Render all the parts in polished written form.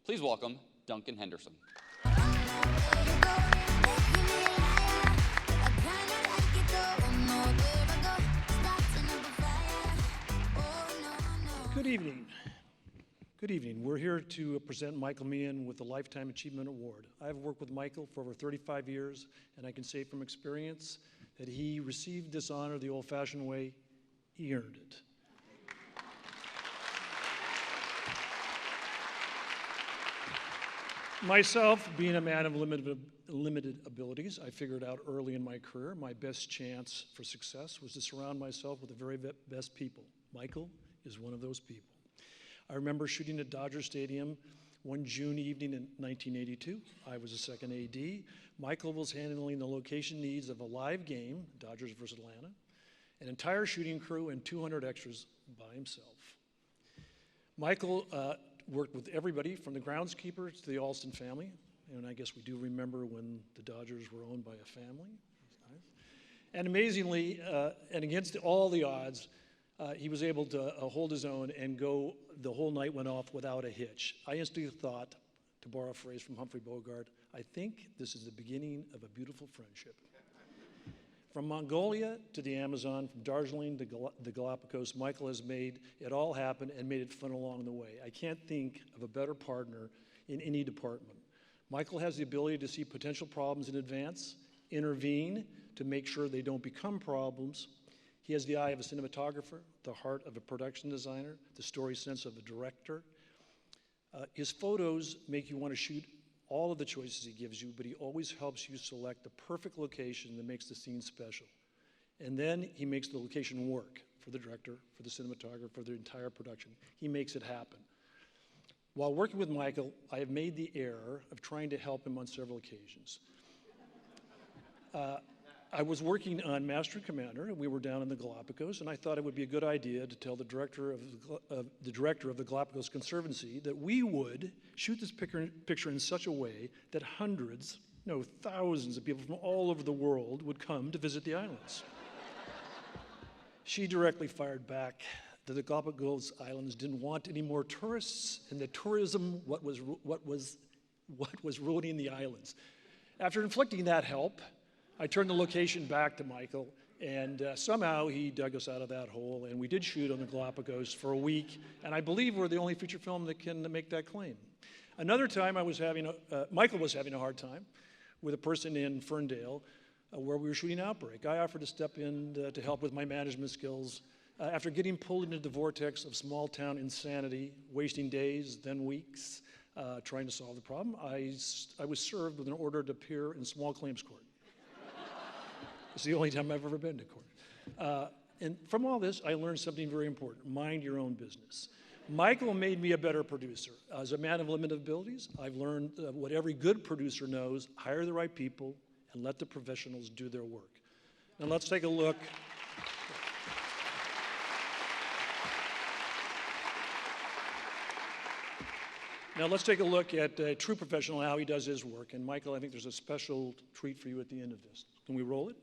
Please welcome Duncan Henderson. Good evening. Good evening. We're here to present Michael Meehan with the Lifetime Achievement Award. I've worked with Michael for over 35 years, and I can say from experience that he received this honor the old-fashioned way. He earned it. Myself, being a man of limited abilities, I figured out early in my career my best chance for success was to surround myself with the very best people. Michael is one of those people. I remember shooting at Dodger Stadium one June evening in 1982. I was a second AD. Michael was handling the location needs of a live game, Dodgers versus Atlanta, an entire shooting crew and 200 extras by himself. Michael worked with everybody from the groundskeeper to the Alston family, and I guess we do remember when the Dodgers were owned by a family. And amazingly, and against all the odds, he was able to hold his own and go, the whole night went off without a hitch. I instantly thought, to borrow a phrase from Humphrey Bogart, I think this is the beginning of a beautiful friendship. From Mongolia to the Amazon, from Darjeeling to the Galapagos, Michael has made it all happen and made it fun along the way. I can't think of a better partner in any department. Michael has the ability to see potential problems in advance, intervene to make sure they don't become problems. He has the eye of a cinematographer, the heart of a production designer, the story sense of a director. His photos make you want to shoot all of the choices he gives you, but he always helps you select the perfect location that makes the scene special. And then he makes the location work for the director, for the cinematographer, for the entire production. He makes it happen. While working with Michael, I have made the error of trying to help him on several occasions. I was working on Master and Commander, and we were down in the Galapagos, and I thought it would be a good idea to tell the director of the Galapagos Conservancy that we would shoot this picture in such a way that hundreds, no, thousands of people from all over the world would come to visit the islands. She directly fired back that the Galapagos Islands didn't want any more tourists, and that tourism what was ruining the islands. After inflicting that help, I turned the location back to Michael, and somehow he dug us out of that hole, and we did shoot on the Galapagos for a week, and I believe we're the only feature film that can make that claim. Another time Michael was having a hard time with a person in Ferndale where we were shooting Outbreak. I offered to step in to help with my management skills. After getting pulled into the vortex of small town insanity, wasting days, then weeks, trying to solve the problem, I was served with an order to appear in small claims court. It's the only time I've ever been to court. And from all this, I learned something very important: mind your own business. Michael made me a better producer. As a man of limited abilities, I've learned what every good producer knows: hire the right people and let the professionals do their work. Now let's take a look. Now let's take a look at a true professional, how he does his work. And Michael, I think there's a special treat for you at the end of this. Can we roll it?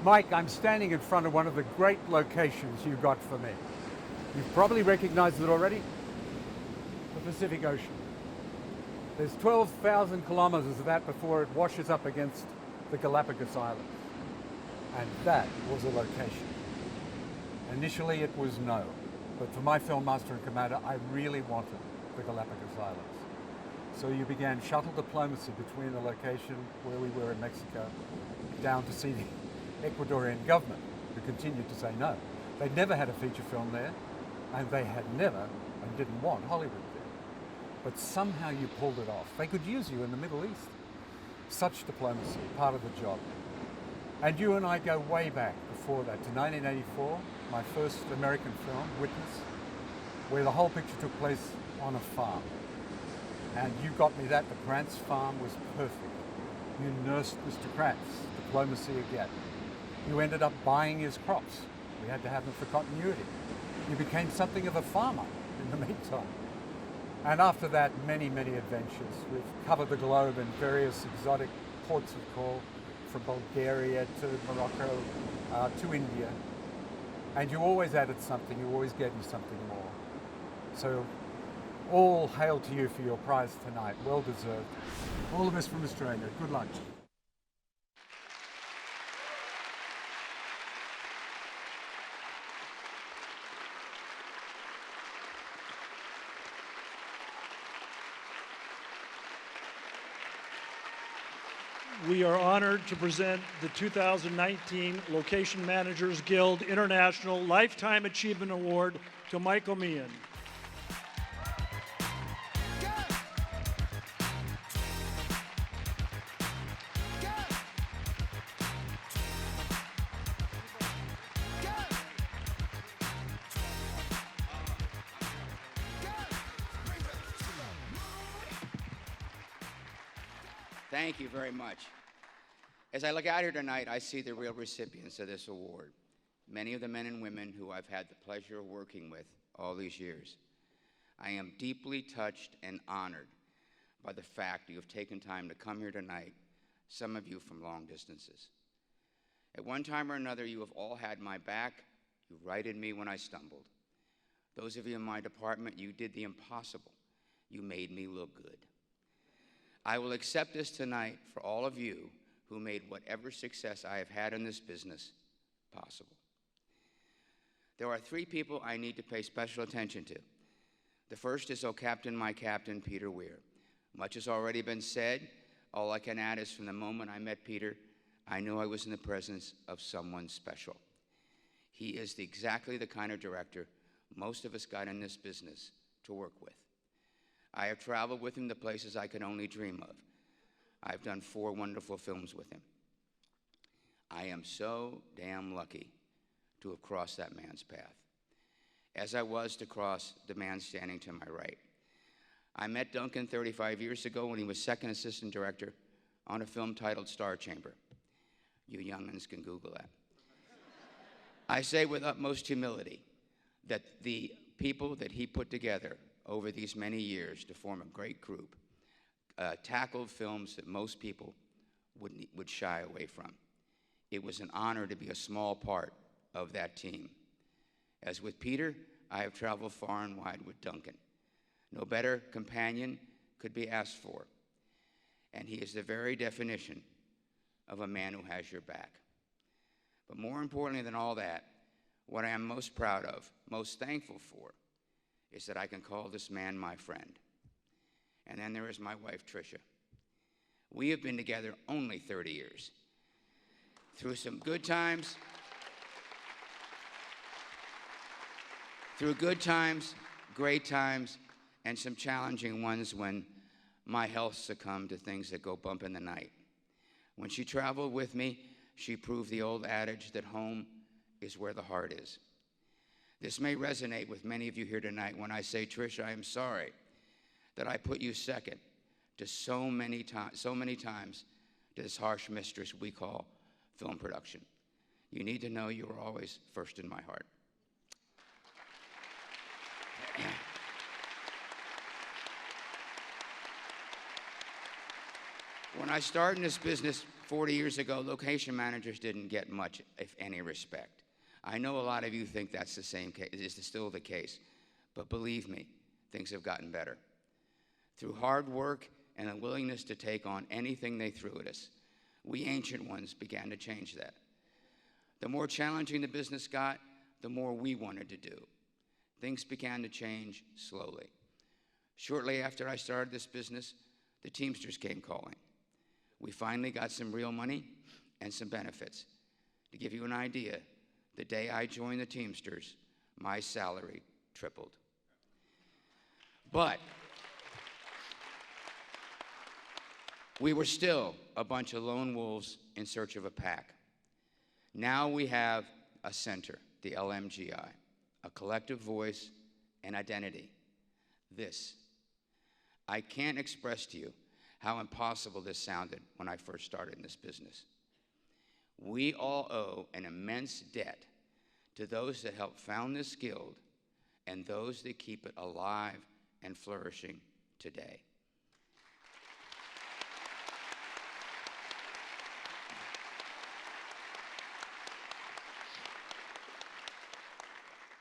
Mike, I'm standing in front of one of the great locations you got for me. You've probably recognized it already, the Pacific Ocean. There's 12,000 kilometers of that before it washes up against the Galapagos Islands. And that was a location. Initially it was no, but for my film Master and Commander, I really wanted the Galapagos Islands. So you began shuttle diplomacy between the location where we were in Mexico down to see the Ecuadorian government, who continued to say no. They'd never had a feature film there, and they had never and didn't want Hollywood there. But somehow you pulled it off. They could use you in the Middle East. Such diplomacy, part of the job. And you and I go way back before that to 1984, my first American film, Witness, where the whole picture took place on a farm. And you got me that. The Krantz farm was perfect. You nursed Mr. Krantz, diplomacy again. You ended up buying his crops. We had to have them for continuity. You became something of a farmer in the meantime. And after that, many, many adventures. We've covered the globe in various exotic ports of call, from Bulgaria to Morocco to India. And you always added something, you always gave me something more. So all hail to you for your prize tonight, well deserved. All the best from Australia, good luck. We are honored to present the 2019 Location Managers Guild International Lifetime Achievement Award to Michael Meehan. Thank you very much. As I look out here tonight, I see the real recipients of this award, many of the men and women who I've had the pleasure of working with all these years. I am deeply touched and honored by the fact you have taken time to come here tonight, some of you from long distances. At one time or another, you have all had my back. You righted me when I stumbled. Those of you in my department, you did the impossible. You made me look good. I will accept this tonight for all of you who made whatever success I have had in this business possible. There are three people I need to pay special attention to. The first is, oh Captain, my Captain, Peter Weir. Much has already been said. All I can add is from the moment I met Peter, I knew I was in the presence of someone special. He is exactly the kind of director most of us got in this business to work with. I have traveled with him to places I could only dream of. I've done 4 wonderful films with him. I am so damn lucky to have crossed that man's path, as I was to cross the man standing to my right. I met Duncan 35 years ago when he was second assistant director on a film titled Star Chamber. You young'uns can Google that. I say with utmost humility that the people that he put together over these many years to form a great group tackled films that most people would shy away from. It was an honor to be a small part of that team. As with Peter, I have traveled far and wide with Duncan. No better companion could be asked for. And he is the very definition of a man who has your back. But more importantly than all that, what I am most proud of, most thankful for, is that I can call this man my friend. And then there is my wife, Tricia. We have been together only 30 years. Through some good times, great times, and some challenging ones when my health succumbed to things that go bump in the night. When she traveled with me, she proved the old adage that home is where the heart is. This may resonate with many of you here tonight when I say, Trish, I am sorry that I put you second to so many times to this harsh mistress we call film production. You need to know you are always first in my heart. When I started in this business 40 years ago, location managers didn't get much, if any, respect. I know a lot of you think that's the same case, is still the case, but believe me, things have gotten better. Through hard work and a willingness to take on anything they threw at us, we ancient ones began to change that. The more challenging the business got, the more we wanted to do. Things began to change slowly. Shortly after I started this business, the Teamsters came calling. We finally got some real money and some benefits. To give you an idea, the day I joined the Teamsters, my salary tripled. But we were still a bunch of lone wolves in search of a pack. Now we have a center, the LMGI, a collective voice and identity. This. I can't express to you how impossible this sounded when I first started in this business. We all owe an immense debt to those that helped found this guild and those that keep it alive and flourishing today.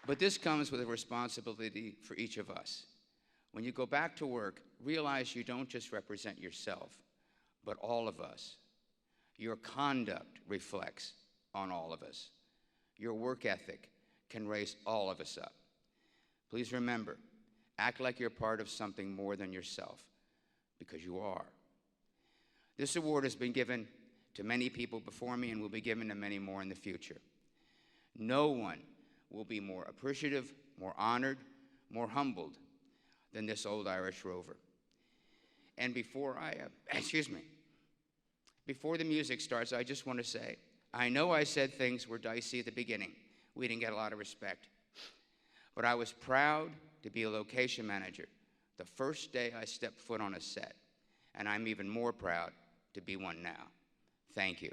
But this comes with a responsibility for each of us. When you go back to work, realize you don't just represent yourself, but all of us. Your conduct reflects on all of us. Your work ethic can raise all of us up. Please remember, act like you're part of something more than yourself, because you are. This award has been given to many people before me and will be given to many more in the future. No one will be more appreciative, more honored, more humbled than this old Irish rover. And before before the music starts, I just want to say, I know I said things were dicey at the beginning. We didn't get a lot of respect. But I was proud to be a location manager the first day I stepped foot on a set. And I'm even more proud to be one now. Thank you.